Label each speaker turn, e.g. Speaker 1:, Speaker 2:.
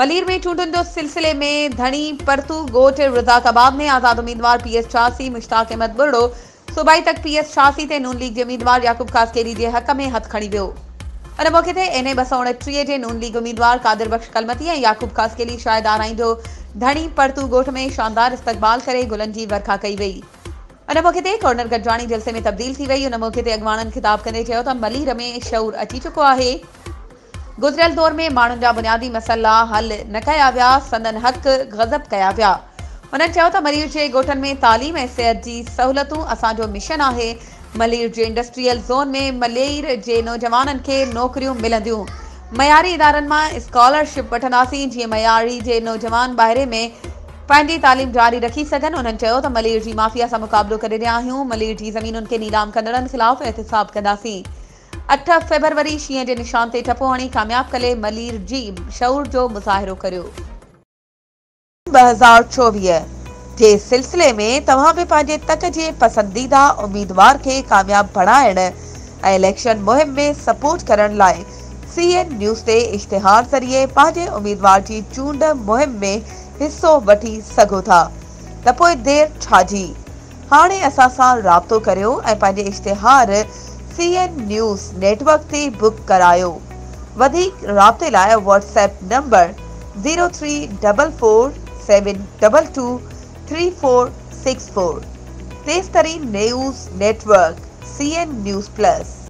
Speaker 1: मलीर में चूंडुनि जो सिलसिले में धणी परतू गोट रज़ाक अबाब ने आज़ाद उम्मीदवार पीएस छासी मुश्ताक अहमद बुर्ड़ो सूबाई तक पीएस छासी ते नून लीग जे उम्मीदवार याकूब कासकेली जे हक़ में हथ खणी वियो। उन मौक़े ते NA 229 जे नून लीग उम्मीदवार कादिर बख्श कलमती ऐं याकूब कासकेली शायद आराईंदो धणी परतू गोठ में शानदार इस्तक़बाल करे गुलनि जी वर्खा कई वई। उन मौक़े ते कर्नल गॾजाणी जलसे में तब्दील थी वई। उन मौक़े ते अॻवाननि ख़िताब कंदे चयो त मलीर में शऊर अची चुको आहे। गुज़िरियल दौर में माण्हुनि जा बुनियादी मसइला हल न कया विया, संदन हक़ गज़ब कया विया। उन्हनि चयो त मलीर जे ॻोठनि में तालीम ऐं सिहत जी सहूलियतूं असांजो मिशन आहे। मलीर जे इंडस्ट्रियल ज़ोन में मलीर जे नौजवाननि खे नौकरियूं मिलंदियूं। मयारी इदारनि मां स्कॉलरशिप वठंदासीं जीअं मयारी जे नौजवान ॿाहिरे में पंहिंजी तालीम जारी रखी सघनि। उन्हनि चयो त मलीर जी माफ़िया सां मुक़ाबिलो करे रहिया आहियूं। मलीर जी ज़मीनुनि खे नीलाम कंदड़नि ख़िलाफ़ एहतिसाब कंदासीं। 8 फ़रवरी शींहं जे निशान ते टपो हणी कामयाब कले मलीर जी शऊर जो मुज़ाहिरो करियो। 2024 जे सिलसिले में तव्हां बि पंहिंजे तक जे पसंदीदा उम्मीदवार खे कामयाब बणाइण ऐं इलेक्शन मुहिम में सपोर्ट करण लाइ CN न्यूज़ ते इश्तिहार ज़रिए पंहिंजे उम्मीदवार जी चूंड मुहिम में हिस्सो वठी सघो था। त पोइ देर छाजी, हाणे असां सां राब्तो करियो ऐं पंहिंजे इश्तिहार CN न्यूज़ नेटवर्क ते बुक करायो। वधीक राब्ते लाइ WhatsApp नंबर 03447223464। तेज़ तरीन news network CN news plus.